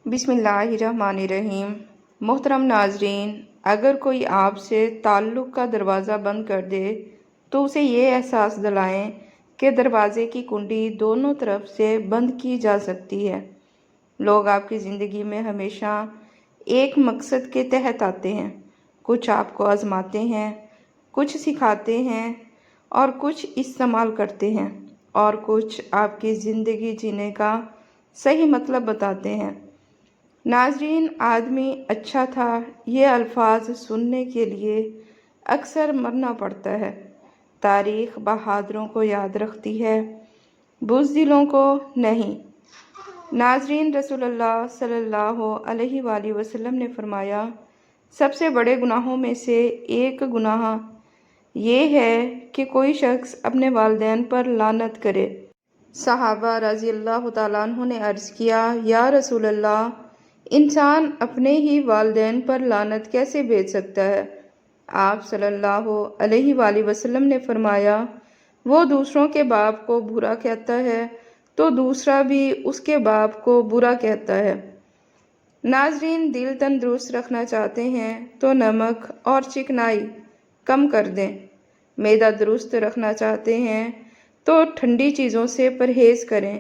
بسم اللہ الرحمن الرحیم۔ محترم ناظرین، اگر کوئی آپ سے تعلق کا دروازہ بند کر دے تو اسے یہ احساس دلائیں کہ دروازے کی کنڈی دونوں طرف سے بند کی جا سکتی ہے۔ لوگ آپ کی زندگی میں ہمیشہ ایک مقصد کے تحت آتے ہیں، کچھ آپ کو آزماتے ہیں، کچھ سکھاتے ہیں اور کچھ استعمال کرتے ہیں، اور کچھ آپ کی زندگی جینے کا صحیح مطلب بتاتے ہیں۔ ناظرین، آدمی اچھا تھا یہ الفاظ سننے کے لیے اکثر مرنا پڑتا ہے۔ تاریخ بہادروں کو یاد رکھتی ہے، بزدلوں کو نہیں۔ ناظرین، رسول اللہ صلی اللہ علیہ وآلہ وسلم نے فرمایا، سب سے بڑے گناہوں میں سے ایک گناہ یہ ہے کہ کوئی شخص اپنے والدین پر لعنت کرے۔ صحابہ رضی اللہ تعالیٰ عنہ نے عرض کیا، یا رسول اللہ، انسان اپنے ہی والدین پر لعنت کیسے بھیج سکتا ہے؟ آپ صلی اللہ علیہ وآلہ وسلم نے فرمایا، وہ دوسروں کے باپ کو برا کہتا ہے تو دوسرا بھی اس کے باپ کو برا کہتا ہے۔ ناظرین، دل تندرست رکھنا چاہتے ہیں تو نمک اور چکنائی کم کر دیں۔ معدہ درست رکھنا چاہتے ہیں تو ٹھنڈی چیزوں سے پرہیز کریں۔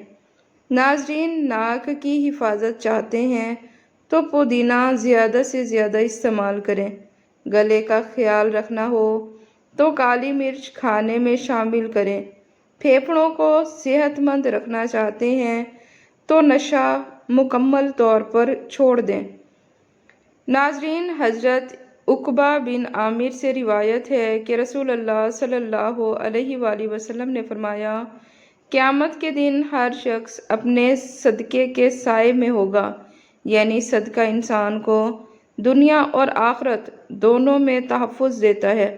ناظرین، ناک کی حفاظت چاہتے ہیں تو پودینہ زیادہ سے زیادہ استعمال کریں۔ گلے کا خیال رکھنا ہو تو کالی مرچ کھانے میں شامل کریں۔ پھیپھڑوں کو صحت مند رکھنا چاہتے ہیں تو نشہ مکمل طور پر چھوڑ دیں۔ ناظرین، حضرت عقبہ بن عامر سے روایت ہے کہ رسول اللہ صلی اللہ علیہ وآلہ وسلم نے فرمایا، قیامت کے دن ہر شخص اپنے صدقے کے سائے میں ہوگا، یعنی صدقہ انسان کو دنیا اور آخرت دونوں میں تحفظ دیتا ہے۔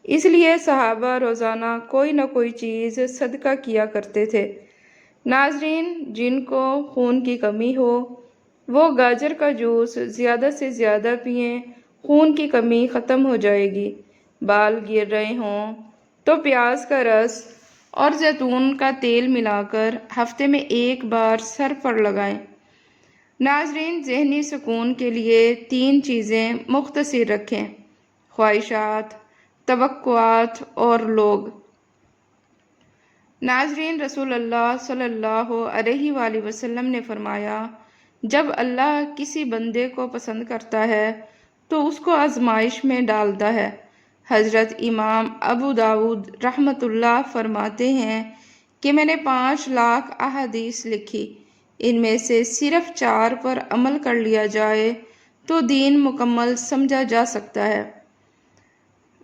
اس لیے صحابہ روزانہ کوئی نہ کوئی چیز صدقہ کیا کرتے تھے۔ ناظرین، جن کو خون کی کمی ہو وہ گاجر کا جوس زیادہ سے زیادہ پئیں، خون کی کمی ختم ہو جائے گی۔ بال گر رہے ہوں تو پیاز کا رس اور زیتون کا تیل ملا کر ہفتے میں ایک بار سر پر لگائیں۔ ناظرین، ذہنی سکون کے لیے 3 چیزیں مختصر رکھیں: خواہشات، توقعات اور لوگ۔ ناظرین، رسول اللہ صلی اللہ علیہ وآلہ وسلم نے فرمایا، جب اللہ کسی بندے کو پسند کرتا ہے تو اس کو آزمائش میں ڈالتا ہے۔ حضرت امام ابو داؤد رحمۃ اللہ فرماتے ہیں کہ میں نے 5 لاکھ احادیث لکھی، ان میں سے صرف 4 پر عمل کر لیا جائے تو دین مکمل سمجھا جا سکتا ہے۔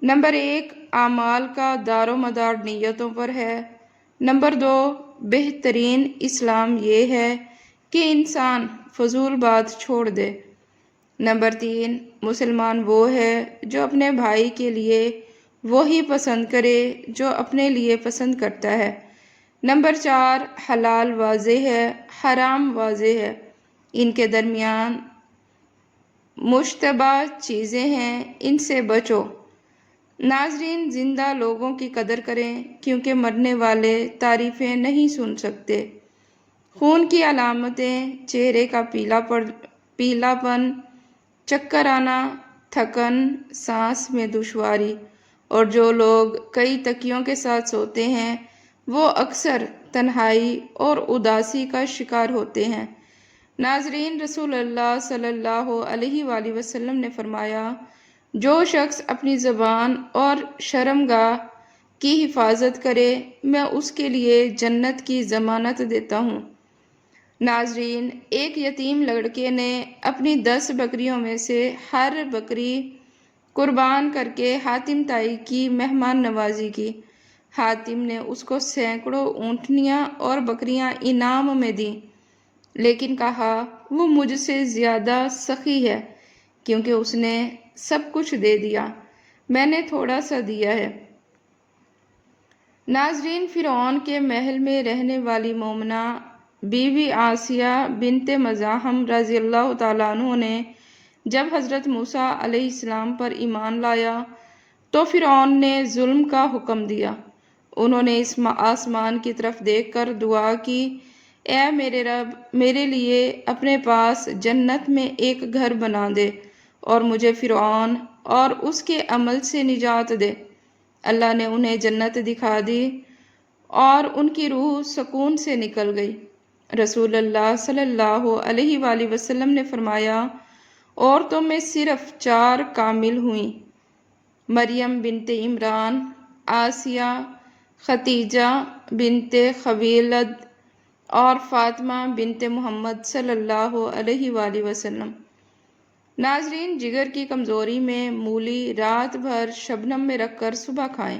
نمبر 1، اعمال کا دار و مدار نیتوں پر ہے۔ نمبر 2، بہترین اسلام یہ ہے کہ انسان فضول بات چھوڑ دے۔ نمبر 3، مسلمان وہ ہے جو اپنے بھائی کے لیے وہی پسند کرے جو اپنے لیے پسند کرتا ہے۔ نمبر 4، حلال واضح ہے، حرام واضح ہے، ان کے درمیان مشتبہ چیزیں ہیں، ان سے بچو۔ ناظرین، زندہ لوگوں کی قدر کریں کیونکہ مرنے والے تعریفیں نہیں سن سکتے۔ خون کی علامتیں: چہرے کا پیلا پن، چکر آنا، تھکن، سانس میں دشواری، اور جو لوگ کئی تکیوں کے ساتھ سوتے ہیں وہ اکثر تنہائی اور اداسی کا شکار ہوتے ہیں۔ ناظرین، رسول اللہ صلی اللہ علیہ وآلہ وسلم نے فرمایا، جو شخص اپنی زبان اور شرمگاہ کی حفاظت کرے میں اس کے لیے جنت کی ضمانت دیتا ہوں۔ ناظرین، ایک یتیم لڑکے نے اپنی 10 بکریوں میں سے ہر بکری قربان کر کے حاتم طائی کی مہمان نوازی کی۔ حاتم نے اس کو سینکڑوں اونٹنیاں اور بکریاں انعام میں دیں، لیکن کہا، وہ مجھ سے زیادہ سخی ہے کیونکہ اس نے سب کچھ دے دیا، میں نے تھوڑا سا دیا ہے۔ ناظرین، فرعون کے محل میں رہنے والی مومنہ بی بی آسیہ بنت مزاحم رضی اللہ تعالیٰ عنہ نے جب حضرت موسیٰ علیہ السلام پر ایمان لایا تو فرعون نے ظلم کا حکم دیا۔ انہوں نے آسمان کی طرف دیکھ کر دعا کی، اے میرے رب، میرے لیے اپنے پاس جنت میں ایک گھر بنا دے اور مجھے فرعون اور اس کے عمل سے نجات دے۔ اللہ نے انہیں جنت دکھا دی اور ان کی روح سکون سے نکل گئی۔ رسول اللہ صلی اللہ علیہ وآلہ وسلم نے فرمایا، عورتوں میں صرف 4 کامل ہوئیں: مریم بنت عمران، آسیہ، ختیجہ بنت خویلد اور فاطمہ بنت محمد صلی اللہ علیہ وآلہ وسلم۔ ناظرین، جگر کی کمزوری میں مولی رات بھر شبنم میں رکھ کر صبح کھائیں۔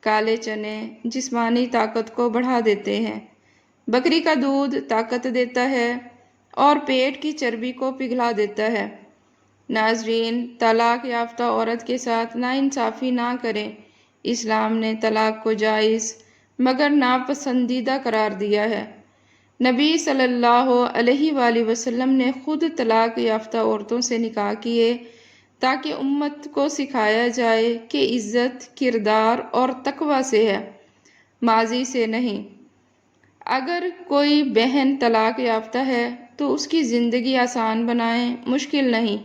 کالے چنے جسمانی طاقت کو بڑھا دیتے ہیں۔ بکری کا دودھ طاقت دیتا ہے اور پیٹ کی چربی کو پگھلا دیتا ہے۔ ناظرین، طلاق یافتہ عورت کے ساتھ ناانصافی نہ کریں۔ اسلام نے طلاق کو جائز مگر ناپسندیدہ قرار دیا ہے۔ نبی صلی اللہ علیہ وآلہ وسلم نے خود طلاق یافتہ عورتوں سے نکاح کیے تاکہ امت کو سکھایا جائے کہ عزت کردار اور تقوی سے ہے، ماضی سے نہیں۔ اگر کوئی بہن طلاق یافتہ ہے تو اس کی زندگی آسان بنائیں، مشکل نہیں۔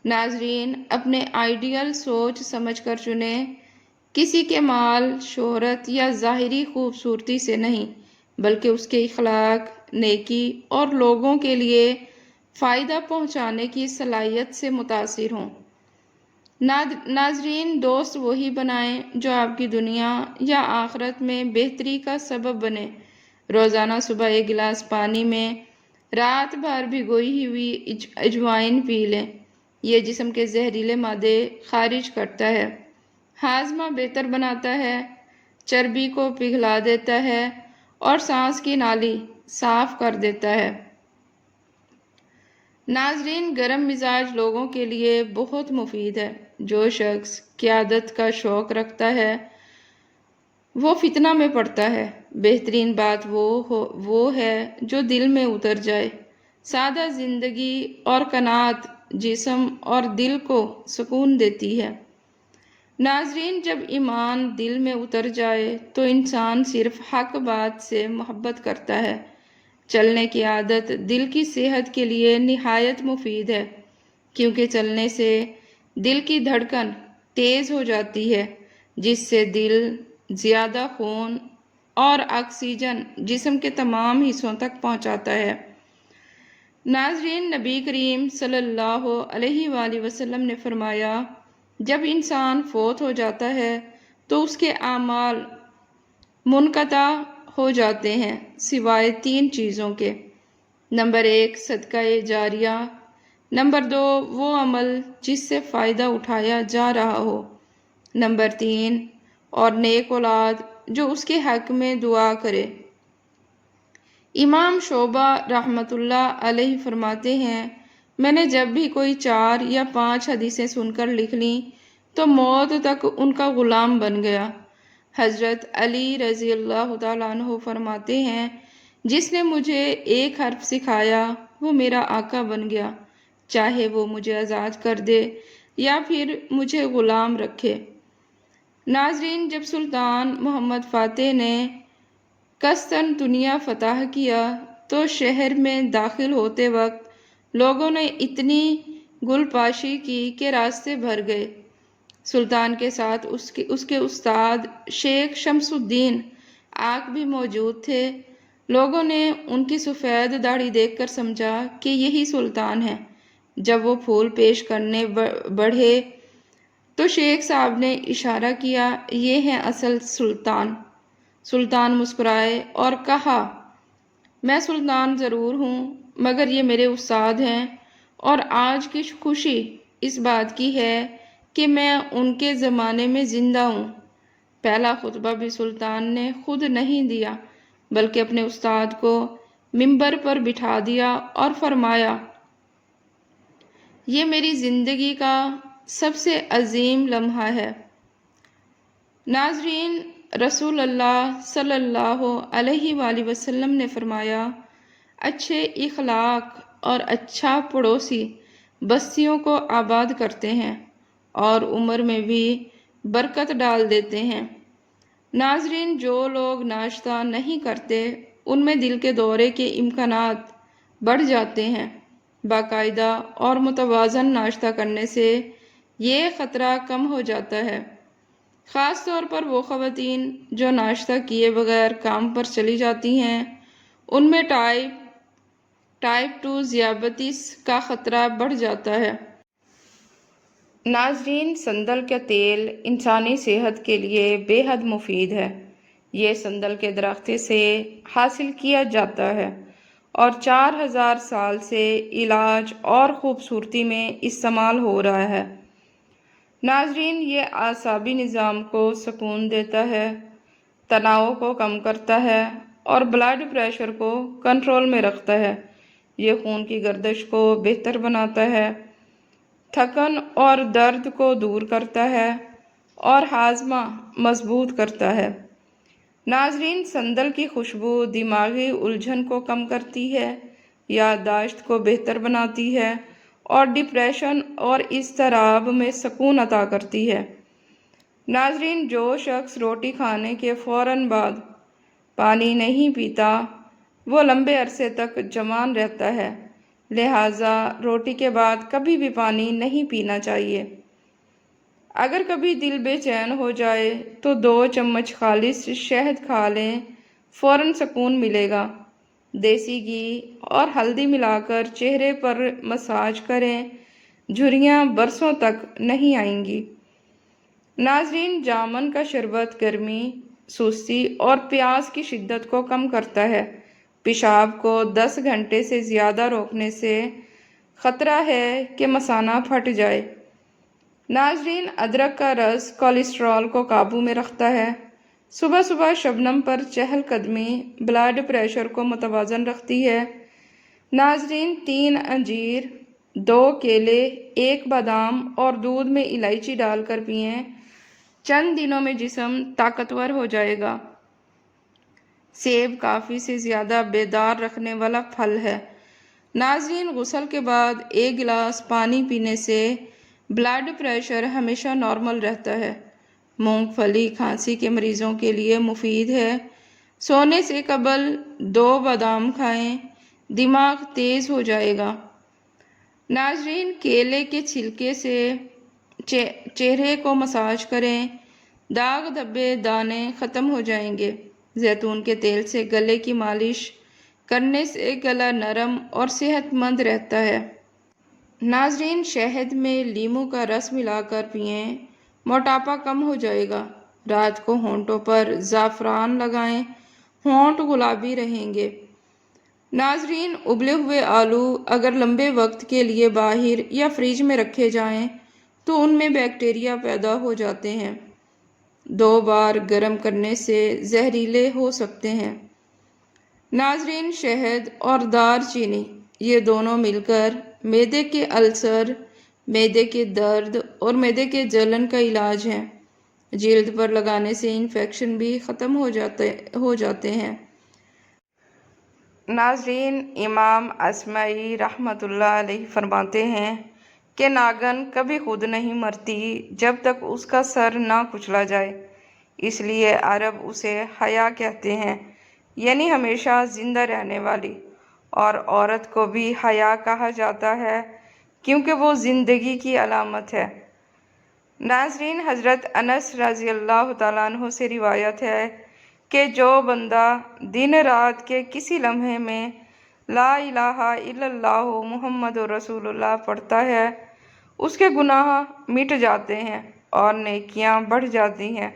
ناظرین، اپنے آئیڈیل سوچ سمجھ کر چنیں، کسی کے مال، شہرت یا ظاہری خوبصورتی سے نہیں، بلکہ اس کے اخلاق، نیکی اور لوگوں کے لیے فائدہ پہنچانے کی صلاحیت سے متاثر ہوں۔ ناظرین، دوست وہی بنائیں جو آپ کی دنیا یا آخرت میں بہتری کا سبب بنے۔ روزانہ صبح 1 گلاس پانی میں رات بھر بھگوئی ہوئی اجوائن پی لیں۔ یہ جسم کے زہریلے مادے خارج کرتا ہے، ہاضمہ بہتر بناتا ہے، چربی کو پگھلا دیتا ہے اور سانس کی نالی صاف کر دیتا ہے۔ ناظرین، گرم مزاج لوگوں کے لیے بہت مفید ہے۔ جو شخص قیادت کا شوق رکھتا ہے وہ فتنہ میں پڑتا ہے۔ بہترین بات وہ ہے جو دل میں اتر جائے۔ سادہ زندگی اور قناعت جسم اور دل کو سکون دیتی ہے۔ ناظرین، جب ایمان دل میں اتر جائے تو انسان صرف حق بات سے محبت کرتا ہے۔ چلنے کی عادت دل کی صحت کے لیے نہایت مفید ہے، کیونکہ چلنے سے دل کی دھڑکن تیز ہو جاتی ہے، جس سے دل زیادہ خون اور آکسیجن جسم کے تمام حصوں تک پہنچاتا ہے۔ ناظرین، نبی کریم صلی اللہ علیہ وآلہ وسلم نے فرمایا، جب انسان فوت ہو جاتا ہے تو اس کے اعمال منقطع ہو جاتے ہیں سوائے 3 چیزوں کے۔ نمبر 1، صدقہ جاریہ۔ نمبر 2، وہ عمل جس سے فائدہ اٹھایا جا رہا ہو۔ نمبر 3، اور نیک اولاد جو اس کے حق میں دعا کرے۔ امام شعبہ رحمۃ اللہ علیہ فرماتے ہیں، میں نے جب بھی کوئی 4 یا 5 حدیثیں سن کر لکھ لیں تو موت تک ان کا غلام بن گیا۔ حضرت علی رضی اللہ تعالیٰ عنہ فرماتے ہیں، جس نے مجھے ایک حرف سکھایا وہ میرا آقا بن گیا، چاہے وہ مجھے آزاد کر دے یا پھر مجھے غلام رکھے۔ ناظرین، جب سلطان محمد فاتح نے قسطنطنیہ فتح کیا تو شہر میں داخل ہوتے وقت لوگوں نے اتنی گل پاشی کی کہ راستے بھر گئے۔ سلطان کے ساتھ اس کے استاد شیخ شمس الدین آق بھی موجود تھے۔ لوگوں نے ان کی سفید داڑھی دیکھ کر سمجھا کہ یہی سلطان ہے۔ جب وہ پھول پیش کرنے بڑھے تو شیخ صاحب نے اشارہ کیا، یہ ہے اصل سلطان۔ سلطان مسکرائے اور کہا، میں سلطان ضرور ہوں مگر یہ میرے استاد ہیں، اور آج کی خوشی اس بات کی ہے کہ میں ان کے زمانے میں زندہ ہوں۔ پہلا خطبہ بھی سلطان نے خود نہیں دیا بلکہ اپنے استاد کو منبر پر بٹھا دیا اور فرمایا، یہ میری زندگی کا سب سے عظیم لمحہ ہے۔ ناظرین، رسول اللہ صلی اللہ علیہ وآلہ وسلم نے فرمایا، اچھے اخلاق اور اچھا پڑوسی بستیوں کو آباد کرتے ہیں اور عمر میں بھی برکت ڈال دیتے ہیں۔ ناظرین، جو لوگ ناشتہ نہیں کرتے ان میں دل کے دورے کے امکانات بڑھ جاتے ہیں۔ باقاعدہ اور متوازن ناشتہ کرنے سے یہ خطرہ کم ہو جاتا ہے، خاص طور پر وہ خواتین جو ناشتہ کیے بغیر کام پر چلی جاتی ہیں۔ ان میں ٹائپ 2 ذیابیطس کا خطرہ بڑھ جاتا ہے۔ ناظرین، سندل کا تیل انسانی صحت کے لیے بے حد مفید ہے۔ یہ سندل کے درخت سے حاصل کیا جاتا ہے اور 4000 سال سے علاج اور خوبصورتی میں استعمال ہو رہا ہے۔ ناظرین، یہ اعصابی نظام کو سکون دیتا ہے، تناؤ کو کم کرتا ہے اور بلڈ پریشر کو کنٹرول میں رکھتا ہے۔ یہ خون کی گردش کو بہتر بناتا ہے، تھکن اور درد کو دور کرتا ہے اور ہاضمہ مضبوط کرتا ہے۔ ناظرین، سندل کی خوشبو دماغی الجھن کو کم کرتی ہے، یادداشت کو بہتر بناتی ہے اور ڈپریشن اور اضطراب میں سکون عطا کرتی ہے۔ ناظرین، جو شخص روٹی کھانے کے فوراً بعد پانی نہیں پیتا وہ لمبے عرصے تک جوان رہتا ہے، لہٰذا روٹی کے بعد کبھی بھی پانی نہیں پینا چاہیے۔ اگر کبھی دل بے چین ہو جائے تو 2 چمچ خالص شہد کھا لیں، فوراً سکون ملے گا۔ دیسی گھی اور ہلدی ملا کر چہرے پر مساج کریں، جھریاں برسوں تک نہیں آئیں گی۔ ناظرین، جامن کا شربت گرمی، سستی اور پیاس کی شدت کو کم کرتا ہے۔ پیشاب کو 10 گھنٹے سے زیادہ روکنے سے خطرہ ہے کہ مثانہ پھٹ جائے۔ ناظرین، ادرک کا رس کولیسٹرول کو قابو میں رکھتا ہے۔ صبح صبح شبنم پر چہل قدمی بلڈ پریشر کو متوازن رکھتی ہے۔ ناظرین، 3 انجیر، 2 کیلے، 1 بادام اور دودھ میں الائچی ڈال کر پئیں، چند دنوں میں جسم طاقتور ہو جائے گا۔ سیب کافی سے زیادہ بیدار رکھنے والا پھل ہے۔ ناظرین، غسل کے بعد 1 گلاس پانی پینے سے بلڈ پریشر ہمیشہ نارمل رہتا ہے۔ مونگ پھلی کھانسی کے مریضوں کے لیے مفید ہے۔ سونے سے قبل 2 بادام کھائیں، دماغ تیز ہو جائے گا۔ ناظرین، کیلے کے چھلکے سے چہرے کو مساج کریں، داغ دھبے دانے ختم ہو جائیں گے۔ زیتون کے تیل سے گلے کی مالش کرنے سے گلا نرم اور صحت مند رہتا ہے۔ ناظرین، شہد میں لیموں کا رس ملا کر پئیں، موٹاپا کم ہو جائے گا۔ رات کو ہونٹوں پر زعفران لگائیں، ہونٹ گلابی رہیں گے۔ ناظرین، ابلے ہوئے آلو اگر لمبے وقت کے لیے باہر یا فریج میں رکھے جائیں تو ان میں بیکٹیریا پیدا ہو جاتے ہیں، 2 بار گرم کرنے سے زہریلے ہو سکتے ہیں۔ ناظرین، شہد اور دار چینی یہ دونوں مل کر معدے کے السر، معدے کے درد اور معدے کے جلن کا علاج ہیں۔ جلد پر لگانے سے انفیکشن بھی ختم ہو جاتے ہیں۔ ناظرین، امام اصمعی رحمۃ اللہ علیہ فرماتے ہیں کہ ناگن کبھی خود نہیں مرتی جب تک اس کا سر نہ کچلا جائے، اس لیے عرب اسے حیا کہتے ہیں، یعنی ہمیشہ زندہ رہنے والی، اور عورت کو بھی حیا کہا جاتا ہے کیونکہ وہ زندگی کی علامت ہے۔ ناظرین، حضرت انس رضی اللہ تعالیٰ عنہ سے روایت ہے کہ جو بندہ دن رات کے کسی لمحے میں لا الہ الا اللہ محمد رسول اللہ پڑھتا ہے، اس کے گناہ مٹ جاتے ہیں اور نیکیاں بڑھ جاتی ہیں۔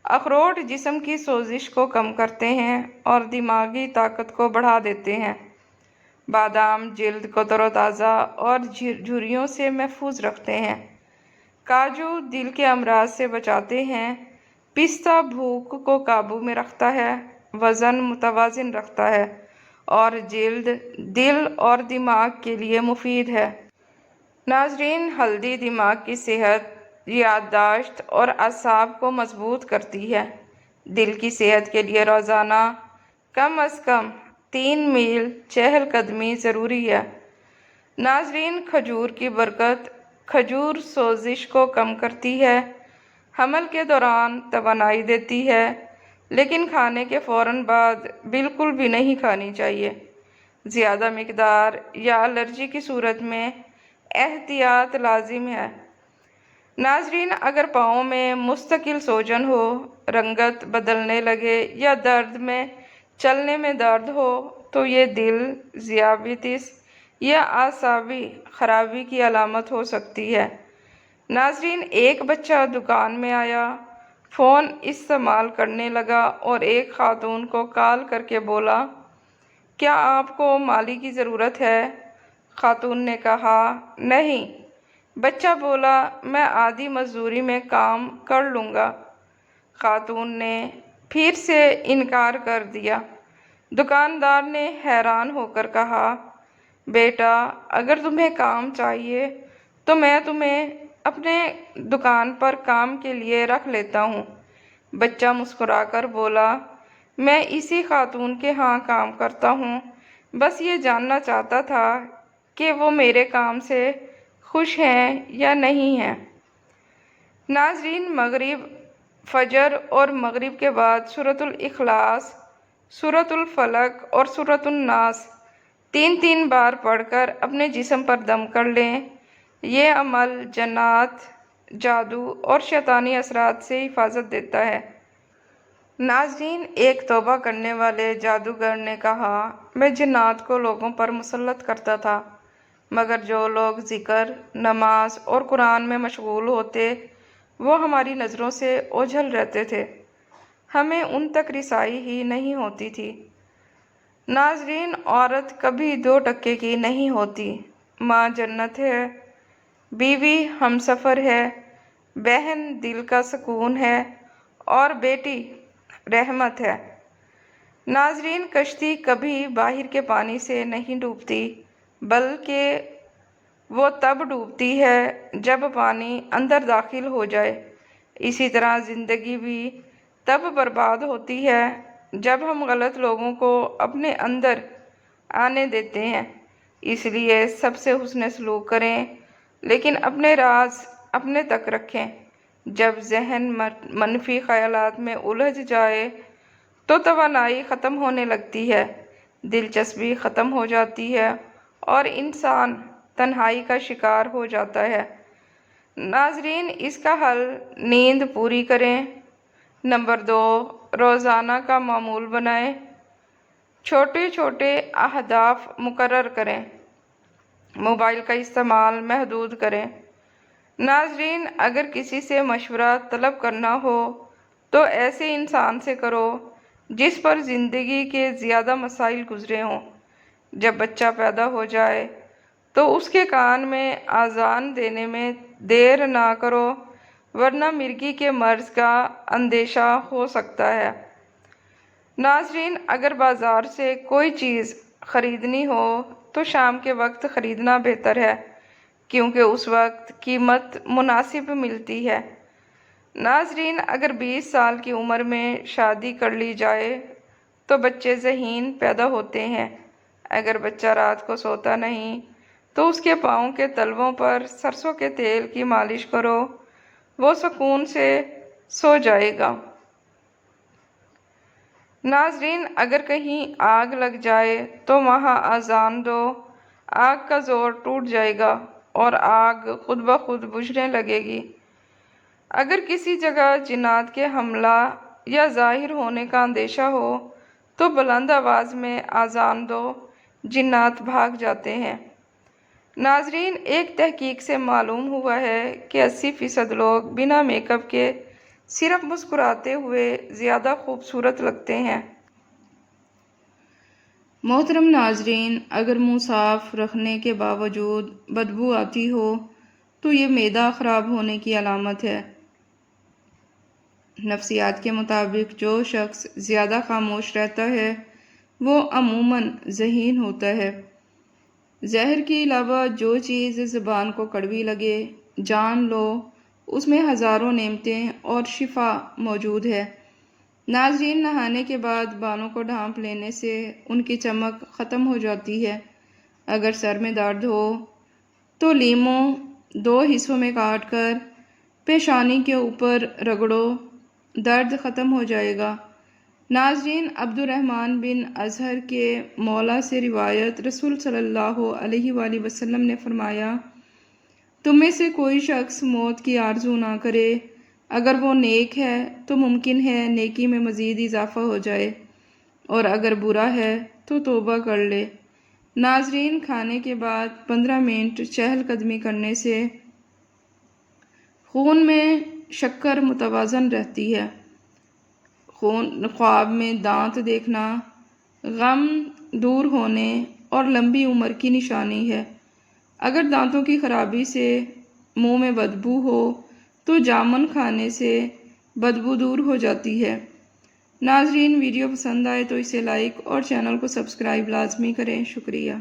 اخروٹ جسم کی سوزش کو کم کرتے ہیں اور دماغی طاقت کو بڑھا دیتے ہیں۔ بادام جلد کو تر و تازہ اور جھریوں سے محفوظ رکھتے ہیں۔ کاجو دل کے امراض سے بچاتے ہیں۔ پستہ بھوک کو قابو میں رکھتا ہے، وزن متوازن رکھتا ہے اور جلد، دل اور دماغ کے لیے مفید ہے۔ ناظرین، ہلدی دماغ کی صحت، یادداشت اور اعصاب کو مضبوط کرتی ہے۔ دل کی صحت کے لیے روزانہ کم از کم 3 میل چہل قدمی ضروری ہے۔ ناظرین، کھجور کی برکت، کھجور سوزش کو کم کرتی ہے، حمل کے دوران توانائی دیتی ہے، لیکن کھانے کے فوراً بعد بالکل بھی نہیں کھانی چاہیے۔ زیادہ مقدار یا الرجی کی صورت میں احتیاط لازم ہے۔ ناظرین، اگر پاؤں میں مستقل سوجن ہو، رنگت بدلنے لگے یا درد میں چلنے میں درد ہو تو یہ دل، ذیابیطس یا اعصابی خرابی کی علامت ہو سکتی ہے۔ ناظرین، ایک بچہ دکان میں آیا، فون استعمال کرنے لگا اور ایک خاتون کو کال کر کے بولا، کیا آپ کو مالی کی ضرورت ہے؟ خاتون نے کہا، نہیں۔ بچہ بولا، میں آدھی مزدوری میں کام کر لوں گا۔ خاتون نے پھر سے انکار کر دیا۔ دکاندار نے حیران ہو کر کہا، بیٹا، اگر تمہیں کام چاہیے تو میں تمہیں اپنے دکان پر کام کے لیے رکھ لیتا ہوں۔ بچہ مسکرا کر بولا، میں اسی خاتون کے ہاں کام کرتا ہوں، بس یہ جاننا چاہتا تھا کہ وہ میرے کام سے خوش ہیں یا نہیں ہیں۔ ناظرین، مغرب، فجر اور مغرب کے بعد سورۃ الاخلاص، سورۃ الفلق اور سورۃ الناس 3 بار پڑھ کر اپنے جسم پر دم کر لیں۔ یہ عمل جنات، جادو اور شیطانی اثرات سے حفاظت دیتا ہے۔ ناظرین، ایک توبہ کرنے والے جادوگر نے کہا، میں جنات کو لوگوں پر مسلط کرتا تھا، مگر جو لوگ ذکر، نماز اور قرآن میں مشغول ہوتے وہ ہماری نظروں سے اوجھل رہتے تھے، ہمیں ان تک رسائی ہی نہیں ہوتی تھی۔ ناظرین، عورت کبھی 2 کی نہیں ہوتی۔ ماں جنت ہے، بیوی ہمسفر ہے، بہن دل کا سکون ہے اور بیٹی رحمت ہے۔ ناظرین، کشتی کبھی باہر کے پانی سے نہیں ڈوبتی، بلکہ وہ تب ڈوبتی ہے جب پانی اندر داخل ہو جائے۔ اسی طرح زندگی بھی تب برباد ہوتی ہے جب ہم غلط لوگوں کو اپنے اندر آنے دیتے ہیں۔ اس لیے سب سے حسن سلوک کریں، لیکن اپنے راز اپنے تک رکھیں۔ جب ذہن منفی خیالات میں الجھ جائے تو توانائی ختم ہونے لگتی ہے، دلچسپی ختم ہو جاتی ہے اور انسان تنہائی کا شکار ہو جاتا ہے۔ ناظرین، اس کا حل نیند پوری کریں۔ نمبر 2، روزانہ کا معمول بنائیں۔ چھوٹے چھوٹے اہداف مقرر کریں۔ موبائل کا استعمال محدود کریں۔ ناظرین، اگر کسی سے مشورہ طلب کرنا ہو تو ایسے انسان سے کرو جس پر زندگی کے زیادہ مسائل گزرے ہوں۔ جب بچہ پیدا ہو جائے تو اس کے کان میں اذان دینے میں دیر نہ کرو، ورنہ مرگی کے مرض کا اندیشہ ہو سکتا ہے۔ ناظرین، اگر بازار سے کوئی چیز خریدنی ہو تو شام کے وقت خریدنا بہتر ہے، کیونکہ اس وقت قیمت مناسب ملتی ہے۔ ناظرین، اگر 20 سال کی عمر میں شادی کر لی جائے تو بچے ذہین پیدا ہوتے ہیں۔ اگر بچہ رات کو سوتا نہیں تو اس کے پاؤں کے تلووں پر سرسوں کے تیل کی مالش کرو، وہ سکون سے سو جائے گا۔ ناظرین، اگر کہیں آگ لگ جائے تو وہاں اذان دو، آگ کا زور ٹوٹ جائے گا اور آگ خود بخود بجھنے لگے گی۔ اگر کسی جگہ جنات کے حملہ یا ظاہر ہونے کا اندیشہ ہو تو بلند آواز میں اذان دو، جنات بھاگ جاتے ہیں۔ ناظرین، ایک تحقیق سے معلوم ہوا ہے کہ 80% لوگ بنا میک اپ کے صرف مسکراتے ہوئے زیادہ خوبصورت لگتے ہیں۔ محترم ناظرین، اگر منہ صاف رکھنے کے باوجود بدبو آتی ہو تو یہ معدہ خراب ہونے کی علامت ہے۔ نفسیات کے مطابق جو شخص زیادہ خاموش رہتا ہے وہ عموماً ذہین ہوتا ہے۔ زہر کے علاوہ جو چیز زبان کو کڑوی لگے، جان لو اس میں ہزاروں نعمتیں اور شفا موجود ہے۔ ناظرین، نہانے کے بعد بالوں کو ڈھانپ لینے سے ان کی چمک ختم ہو جاتی ہے۔ اگر سر میں درد ہو تو لیموں 2 حصوں میں کاٹ کر پیشانی کے اوپر رگڑو، درد ختم ہو جائے گا۔ ناظرین، عبد الرحمن بن اظہر کے مولا سے روایت، رسول صلی اللہ علیہ وآلہ وسلم نے فرمایا، تم میں سے کوئی شخص موت کی آرزو نہ کرے، اگر وہ نیک ہے تو ممکن ہے نیکی میں مزید اضافہ ہو جائے، اور اگر برا ہے تو توبہ کر لے۔ ناظرین، کھانے کے بعد 15 منٹ چہل قدمی کرنے سے خون میں شکر متوازن رہتی ہے۔ خواب میں دانت دیکھنا غم دور ہونے اور لمبی عمر کی نشانی ہے۔ اگر دانتوں کی خرابی سے منہ میں بدبو ہو تو جامن کھانے سے بدبو دور ہو جاتی ہے۔ ناظرین، ویڈیو پسند آئے تو اسے لائک اور چینل کو سبسکرائب لازمی کریں۔ شکریہ۔